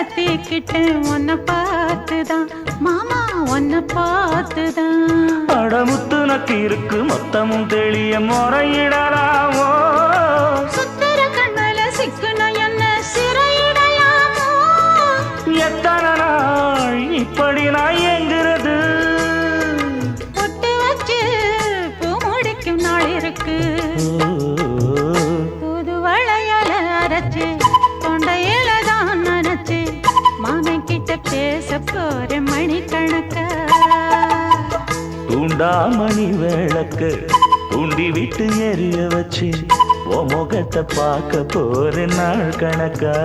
பத்திக்கிட்டேன் உன்னை பார்த்துதான் மாமா உன்னை பார்த்துதான். படமுத்து நக்கு இருக்கு மொத்தமும் தெளிய முறையிடலாமோ? சுத்தர கண்மல சிக்குன என்ன சிறையிடையாமோ? எத்தனை நாள் இப்படி நான் எங்கிறது? பொட்டு வச்சு பூ முடிக்கும் நாள் இருக்கு. புது வளையல அரைச்சு தொண்டையில தான் நினைச்சு மாமன் கிட்ட பேச போற மணிக்கணக்கா. தூண்டாமணி விளக்கு தூண்டி விட்டு எரிய வச்சு உன் முகத்தை பார்க்க போற நாள் கணக்கா.